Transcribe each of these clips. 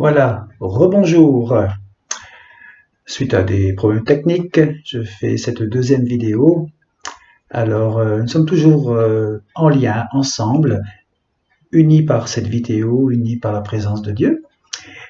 Voilà, rebonjour. Suite à des problèmes techniques, je fais cette deuxième vidéo. Alors, nous sommes toujours en lien, ensemble, unis par cette vidéo, unis par la présence de Dieu.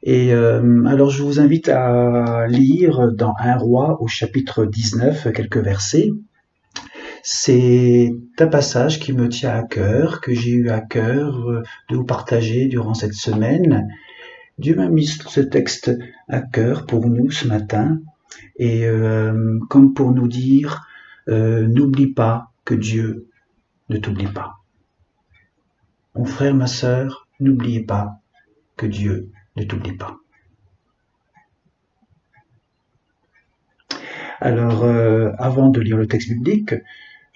Et alors, je vous invite à lire dans 1 Roi au chapitre 19 quelques versets. C'est un passage qui me tient à cœur, que j'ai eu à cœur de vous partager durant cette semaine. Dieu m'a mis ce texte à cœur pour nous ce matin et comme pour nous dire n'oublie pas que Dieu ne t'oublie pas. Mon frère, ma sœur, n'oubliez pas que Dieu ne t'oublie pas. Alors, avant de lire le texte biblique,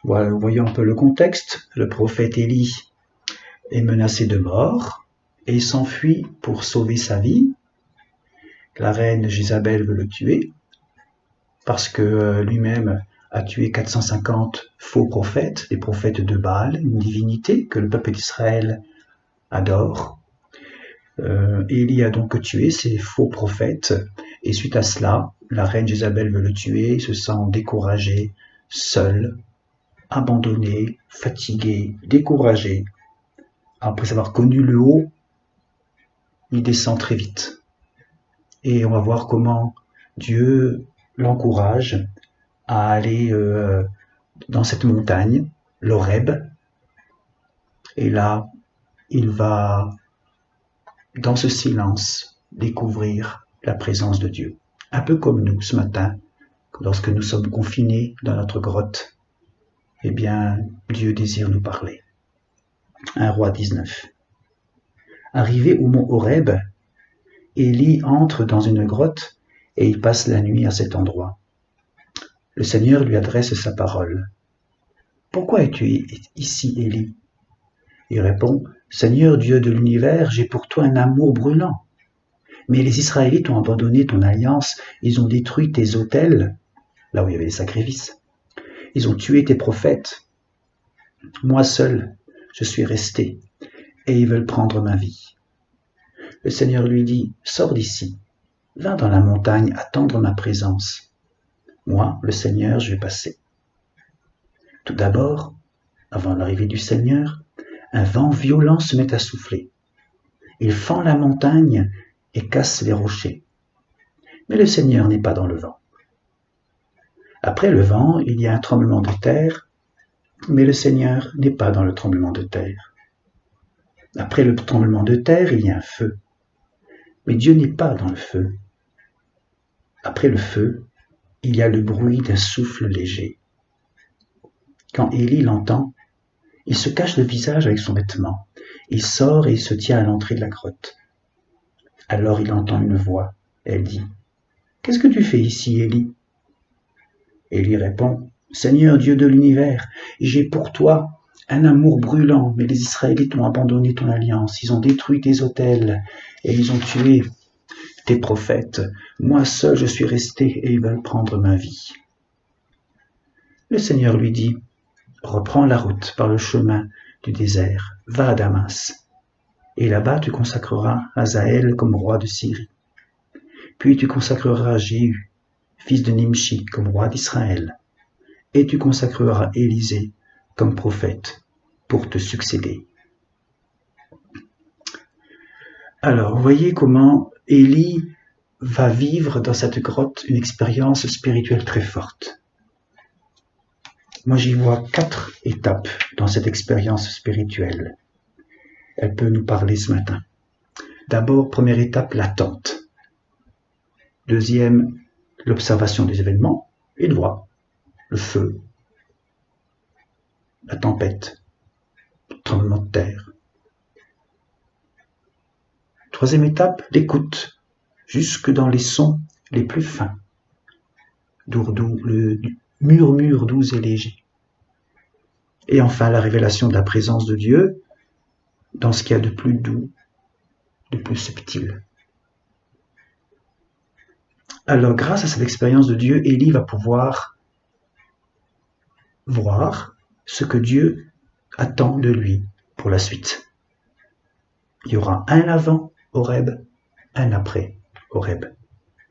voilà, voyons un peu le contexte. Le prophète Élie est menacé de mort et s'enfuit pour sauver sa vie. La reine Jézabel veut le tuer parce que lui-même a tué 450 faux prophètes, des prophètes de Baal, une divinité que le peuple d'Israël adore. Élie a donc tué ces faux prophètes et suite à cela, la reine Jézabel veut le tuer, il se sent découragé, seul, abandonné, fatigué, découragé. Après avoir connu le haut, il descend très vite. Et on va voir comment Dieu l'encourage à aller dans cette montagne, l'Horeb. Et là, il va, dans ce silence, découvrir la présence de Dieu. Un peu comme nous ce matin, lorsque nous sommes confinés dans notre grotte, eh bien, Dieu désire nous parler. 1 Roi 19. Arrivé au mont Horeb, Élie entre dans une grotte et il passe la nuit à cet endroit. Le Seigneur lui adresse sa parole. « Pourquoi es-tu ici, Élie ?» Il répond, « Seigneur Dieu de l'univers, j'ai pour toi un amour brûlant. Mais les Israélites ont abandonné ton alliance, ils ont détruit tes autels, là où il y avait les sacrifices. Ils ont tué tes prophètes. Moi seul, je suis resté, et ils veulent prendre ma vie. » Le Seigneur lui dit, « Sors d'ici, va dans la montagne attendre ma présence. Moi, le Seigneur, je vais passer. » Tout d'abord, avant l'arrivée du Seigneur, un vent violent se met à souffler. Il fend la montagne et casse les rochers. Mais le Seigneur n'est pas dans le vent. Après le vent, il y a un tremblement de terre, mais le Seigneur n'est pas dans le tremblement de terre. Après le tremblement de terre, il y a un feu, mais Dieu n'est pas dans le feu. Après le feu, il y a le bruit d'un souffle léger. Quand Élie l'entend, il se cache le visage avec son vêtement. Il sort et il se tient à l'entrée de la grotte. Alors il entend une voix. Elle dit, « Qu'est-ce que tu fais ici, Élie ?» Élie répond, « Seigneur Dieu de l'univers, j'ai pour toi un amour brûlant, mais les Israélites ont abandonné ton alliance, ils ont détruit tes autels et ils ont tué tes prophètes. Moi seul je suis resté et ils veulent prendre ma vie. » Le Seigneur lui dit, « Reprends la route par le chemin du désert, va à Damas, et là-bas tu consacreras Hazaël comme roi de Syrie. Puis tu consacreras Jéhu, fils de Nimshi, comme roi d'Israël, et tu consacreras Élisée comme prophète pour te succéder. » Alors, vous voyez comment Élie va vivre dans cette grotte une expérience spirituelle très forte. Moi, j'y vois 4 étapes dans cette expérience spirituelle. Elle peut nous parler ce matin. D'abord, première étape, l'attente. Deuxième, l'observation des événements. Une voix, le feu, la tempête, le tremblement de terre. Troisième étape, l'écoute, jusque dans les sons les plus fins. Le murmure doux et léger. Et enfin, la révélation de la présence de Dieu dans ce qu'il y a de plus doux, de plus subtil. Alors, grâce à cette expérience de Dieu, Élie va pouvoir voir ce que Dieu attend de lui pour la suite. Il y aura un avant Horeb, un après Horeb.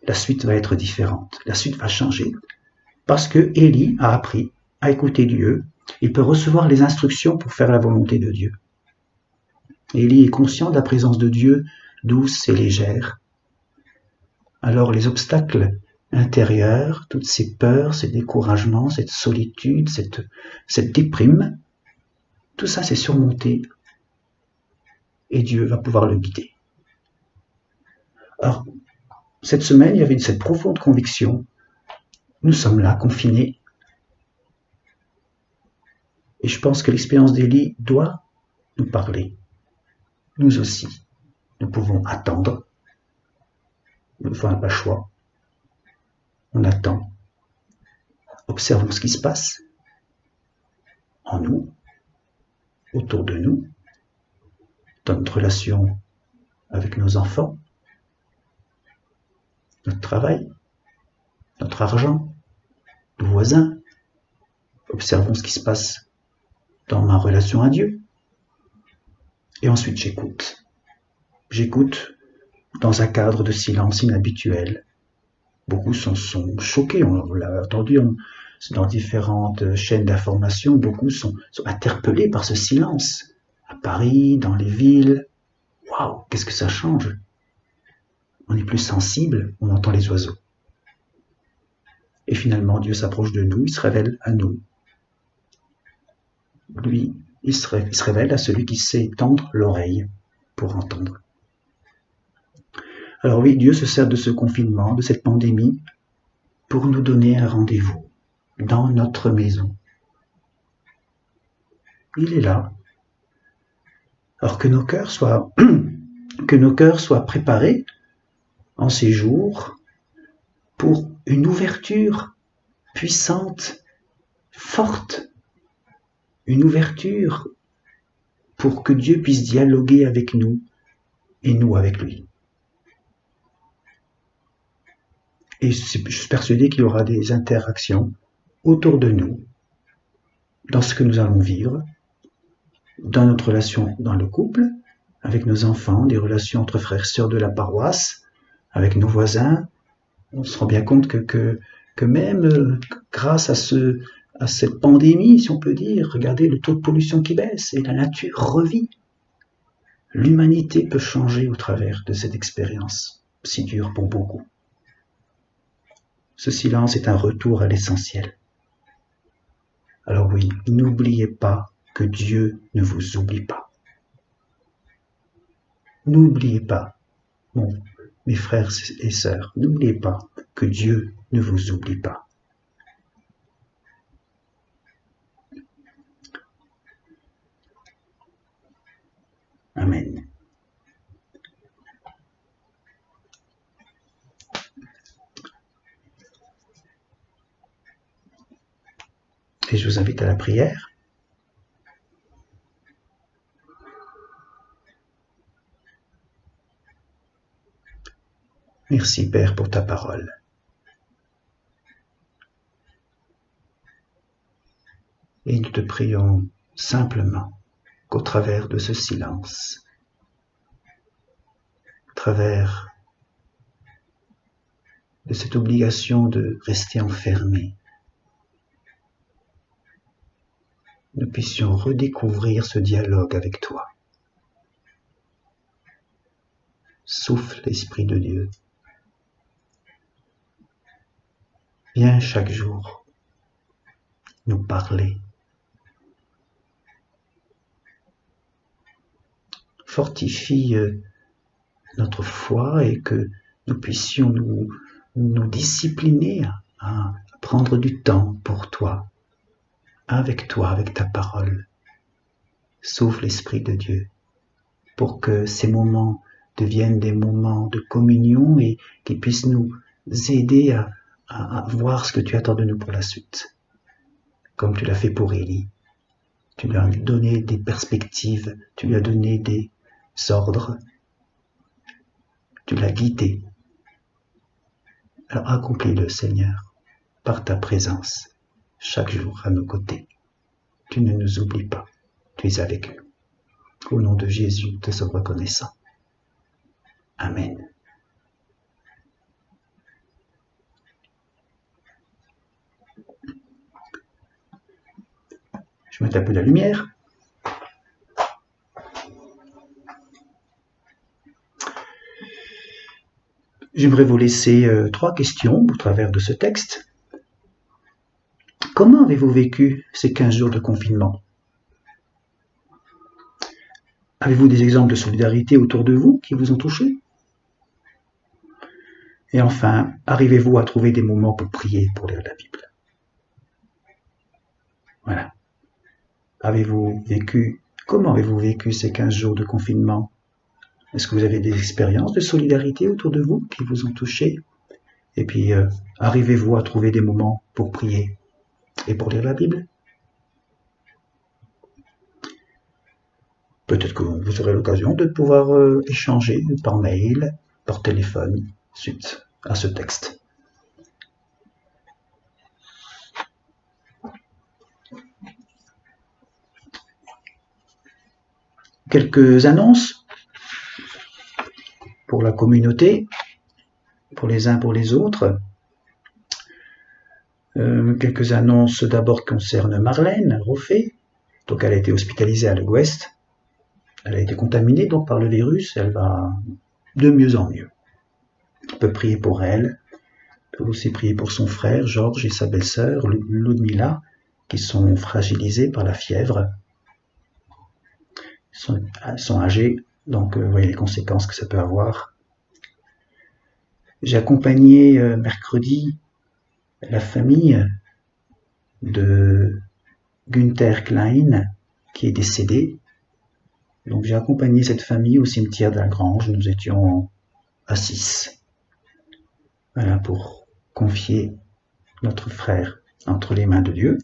La suite va être différente, la suite va changer, parce que Élie a appris à écouter Dieu, il peut recevoir les instructions pour faire la volonté de Dieu. Élie est conscient de la présence de Dieu, douce et légère. Alors les obstacles intérieurs, toutes ces peurs, ces découragements, cette solitude, cette déprime, tout ça c'est surmonté et Dieu va pouvoir le guider. Alors, cette semaine, il y avait cette profonde conviction, nous sommes là, confinés, et je pense que l'expérience d'Élie doit nous parler. Nous aussi, nous pouvons attendre, nous n'avons pas le choix, on attend, observons ce qui se passe en nous, autour de nous, dans notre relation avec nos enfants, notre travail, notre argent, nos voisins. Observons ce qui se passe dans ma relation à Dieu. Et ensuite, j'écoute. J'écoute dans un cadre de silence inhabituel. Beaucoup sont choqués, on l'a entendu dans différentes chaînes d'information, beaucoup sont interpellés par ce silence. À Paris, dans les villes, waouh, qu'est-ce que ça change? On est plus sensible, on entend les oiseaux. Et finalement, Dieu s'approche de nous, il se révèle à nous. Lui, il se révèle à celui qui sait tendre l'oreille pour entendre. Alors oui, Dieu se sert de ce confinement, de cette pandémie, pour nous donner un rendez-vous dans notre maison. Il est là. Alors que nos cœurs soient préparés en ces jours pour une ouverture puissante, forte, une ouverture pour que Dieu puisse dialoguer avec nous et nous avec lui. Et je suis persuadé qu'il y aura des interactions autour de nous, dans ce que nous allons vivre, dans notre relation dans le couple, avec nos enfants, des relations entre frères et sœurs de la paroisse, avec nos voisins. On se rend bien compte que même grâce à cette pandémie, si on peut dire, regardez le taux de pollution qui baisse et la nature revit. L'humanité peut changer au travers de cette expérience, si dure pour beaucoup. Ce silence est un retour à l'essentiel. Alors oui, n'oubliez pas que Dieu ne vous oublie pas. N'oubliez pas, mes frères et sœurs, n'oubliez pas que Dieu ne vous oublie pas. Amen. Et je vous invite à la prière. Merci Père pour ta parole. Et nous te prions simplement qu'au travers de ce silence, au travers de cette obligation de rester enfermé, nous puissions redécouvrir ce dialogue avec toi. Souffle l'Esprit de Dieu. Viens chaque jour nous parler. Fortifie notre foi et que nous puissions nous discipliner à prendre du temps pour toi, avec ta parole. Souffle l'Esprit de Dieu pour que ces moments deviennent des moments de communion et qu'ils puissent nous aider à voir ce que tu attends de nous pour la suite. Comme tu l'as fait pour Élie. Tu lui as donné des perspectives, tu lui as donné des ordres, tu l'as guidé. Alors accomplis-le, Seigneur, par ta présence, chaque jour à nos côtés. Tu ne nous oublies pas, tu es avec nous. Au nom de Jésus, nous te sommes reconnaissants. Amen. Je mets un peu de la lumière. J'aimerais vous laisser 3 questions au travers de ce texte. Comment avez-vous vécu ces 15 jours de confinement? Avez-vous des exemples de solidarité autour de vous qui vous ont touché? Et enfin, arrivez-vous à trouver des moments pour prier, pour lire la Bible? Voilà. Comment avez-vous vécu ces 15 jours de confinement? Est-ce que vous avez des expériences de solidarité autour de vous qui vous ont touché? Et puis, arrivez-vous à trouver des moments pour prier et pour lire la Bible? Peut-être que vous aurez l'occasion de pouvoir échanger par mail, par téléphone, suite à ce texte. Quelques annonces pour la communauté, pour les uns pour les autres. Quelques annonces d'abord concernent Marlène Roffet. Donc elle a été hospitalisée à l'Ouest. Elle a été contaminée donc par le virus. Elle va de mieux en mieux. On peut prier pour elle. On peut aussi prier pour son frère Georges et sa belle-sœur Ludmila, qui sont fragilisés par la fièvre. Ils sont âgés, donc vous voyez les conséquences que ça peut avoir. J'ai accompagné mercredi la famille de Günther Klein qui est décédé. Donc j'ai accompagné cette famille au cimetière de la Grange. Nous étions à 6. Voilà, pour confier notre frère entre les mains de Dieu.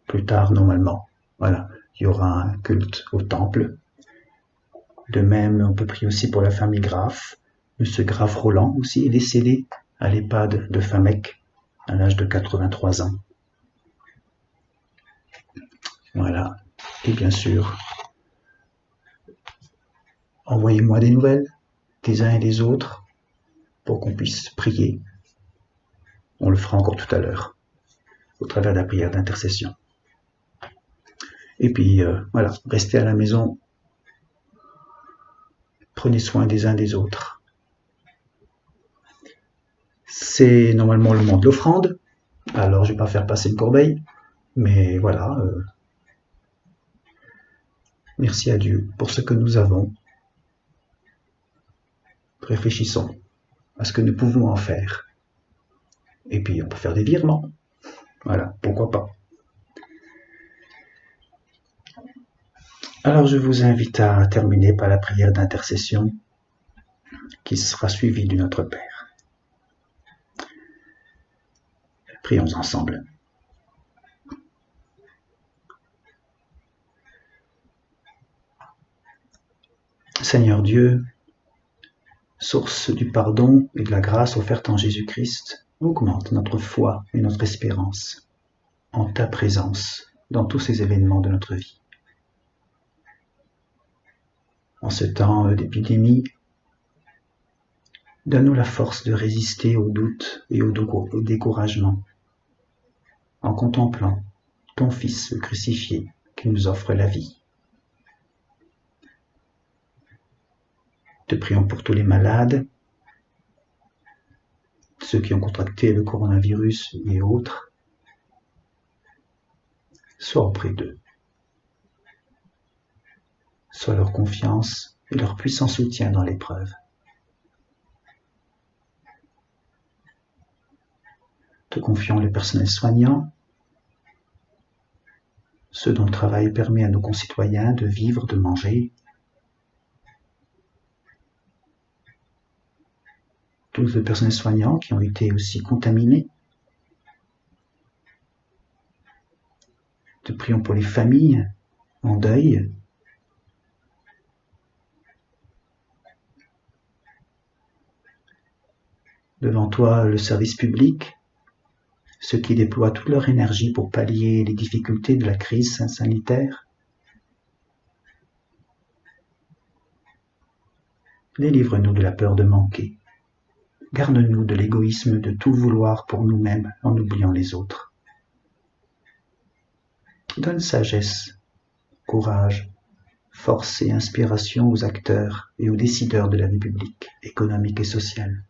Plus tard, normalement, voilà, il y aura un culte au temple. De même, on peut prier aussi pour la famille Graff. Monsieur Graff Roland aussi est décédé à l'EHPAD de Famec à l'âge de 83 ans. Voilà. Et bien sûr, envoyez-moi des nouvelles des uns et des autres pour qu'on puisse prier. On le fera encore tout à l'heure au travers de la prière d'intercession. Et puis, voilà, restez à la maison. Prenez soin des uns des autres. C'est normalement le moment de l'offrande. Alors, je ne vais pas faire passer une corbeille. Mais voilà. Merci à Dieu pour ce que nous avons. Réfléchissons à ce que nous pouvons en faire. Et puis, on peut faire des virements. Voilà, pourquoi pas. Alors, je vous invite à terminer par la prière d'intercession qui sera suivie du Notre Père. Prions ensemble. Seigneur Dieu, source du pardon et de la grâce offerte en Jésus-Christ, augmente notre foi et notre espérance en ta présence dans tous ces événements de notre vie. En ce temps d'épidémie, donne-nous la force de résister aux doutes et au découragement en contemplant ton Fils crucifié qui nous offre la vie. Te prions pour tous les malades, ceux qui ont contracté le coronavirus et autres. Sois auprès d'eux. Sois leur confiance et leur puissant soutien dans l'épreuve. Te confions les personnels soignants, ceux dont le travail permet à nos concitoyens de vivre, de manger, tous les personnels soignants qui ont été aussi contaminés. Te prions pour les familles en deuil. Devant toi, le service public, ceux qui déploient toute leur énergie pour pallier les difficultés de la crise sanitaire. Délivre-nous de la peur de manquer. Garde-nous de l'égoïsme de tout vouloir pour nous-mêmes en oubliant les autres. Donne sagesse, courage, force et inspiration aux acteurs et aux décideurs de la vie publique, économique et sociale.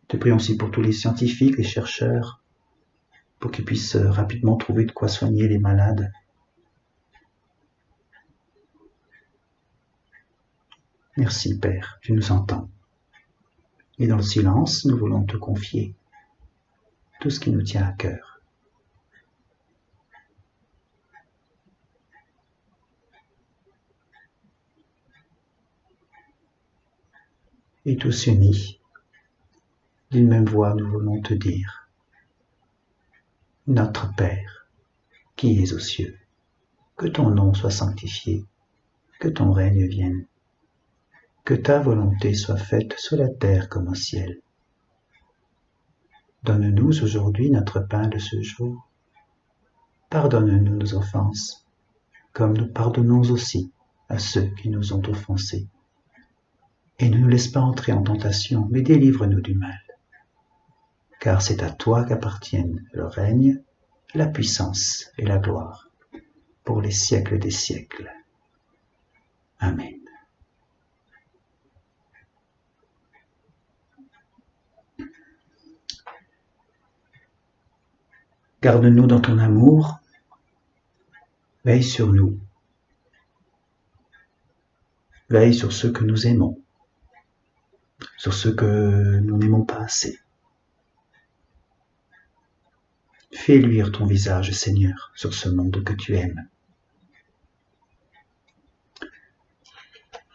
Te prions aussi pour tous les scientifiques, les chercheurs, pour qu'ils puissent rapidement trouver de quoi soigner les malades. Merci Père, tu nous entends. Et dans le silence, nous voulons te confier tout ce qui nous tient à cœur. Et tous unis, d'une même voix, nous voulons te dire, Notre Père, qui es aux cieux, que ton nom soit sanctifié, que ton règne vienne, que ta volonté soit faite sur la terre comme au ciel. Donne-nous aujourd'hui notre pain de ce jour. Pardonne-nous nos offenses, comme nous pardonnons aussi à ceux qui nous ont offensés. Et ne nous laisse pas entrer en tentation, mais délivre-nous du mal. Car c'est à toi qu'appartiennent le règne, la puissance et la gloire, pour les siècles des siècles. Amen. Garde-nous dans ton amour, veille sur nous, veille sur ceux que nous aimons, sur ceux que nous n'aimons pas assez. Fais luire ton visage, Seigneur, sur ce monde que tu aimes.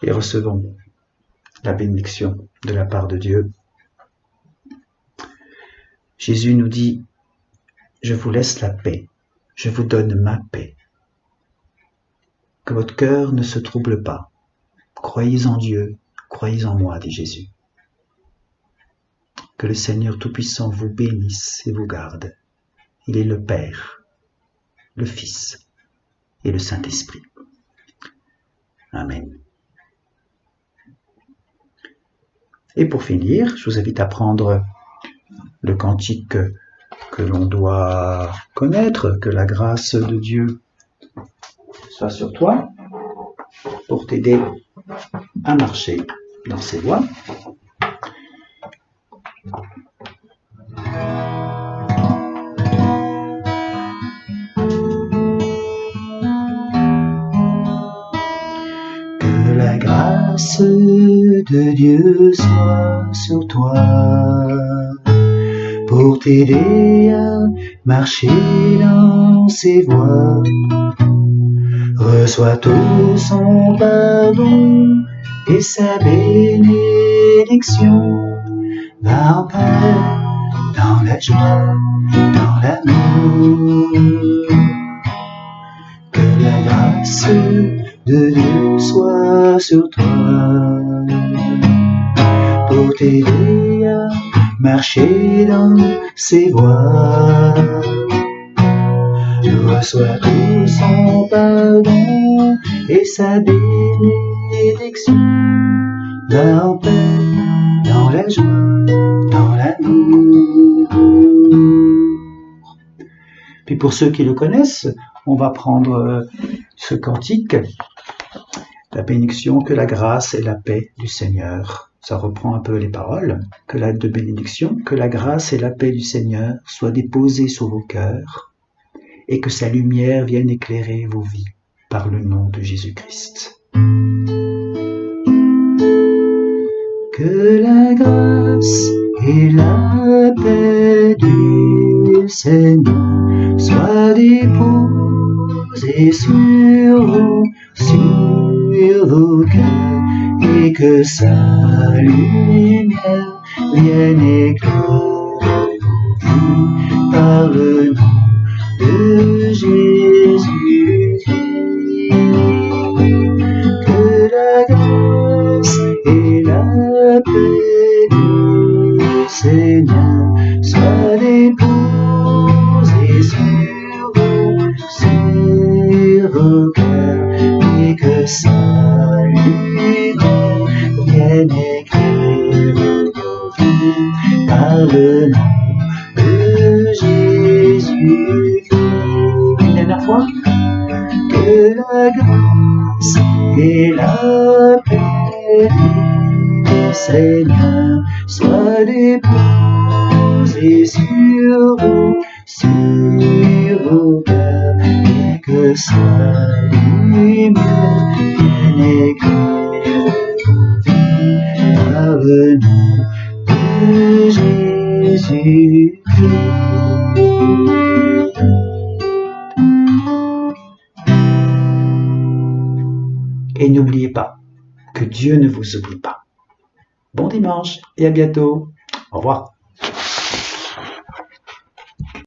Et recevons la bénédiction de la part de Dieu. Jésus nous dit, je vous laisse la paix, je vous donne ma paix. Que votre cœur ne se trouble pas. Croyez en Dieu, croyez en moi, dit Jésus. Que le Seigneur Tout-Puissant vous bénisse et vous garde. Il est le Père, le Fils et le Saint-Esprit. Amen. Et pour finir, je vous invite à prendre le cantique que l'on doit connaître, que la grâce de Dieu soit sur toi, pour t'aider à marcher dans ses voies. Que la grâce de Dieu soit sur toi, pour t'aider à marcher dans ses voies. Reçois tout son pardon et sa bénédiction. Va en paix, dans la joie, dans l'amour. Que la grâce de Dieu soit sur toi, pour t'aider à marcher dans ses voies. Reçois tout son pardon et sa bénédiction. Va en paix, dans la joie, dans l'amour. Puis pour ceux qui le connaissent, on va prendre ce cantique, la bénédiction, que la grâce et la paix du Seigneur. Ça reprend un peu les paroles. Que la de bénédiction, que la grâce et la paix du Seigneur soient déposées sur vos cœurs et que sa lumière vienne éclairer vos vies par le nom de Jésus-Christ. Que la grâce et la paix du Seigneur soient déposées sur vos cœurs et que sa lumière vienne éclairer vos vies par le nom de Jésus-Christ. Que la grâce et la paix du Seigneur soient déposées sur vos cœurs et que sa lumière vienne éclairer vos vies par le nom de Jésus. que la grâce et la paix du Seigneur soient déposées sur vos cœurs, et que sa lumière vienne éclairer vos vies par le nom de Jésus-Christ. Et n'oubliez pas que Dieu ne vous oublie pas. Bon dimanche et à bientôt. Au revoir.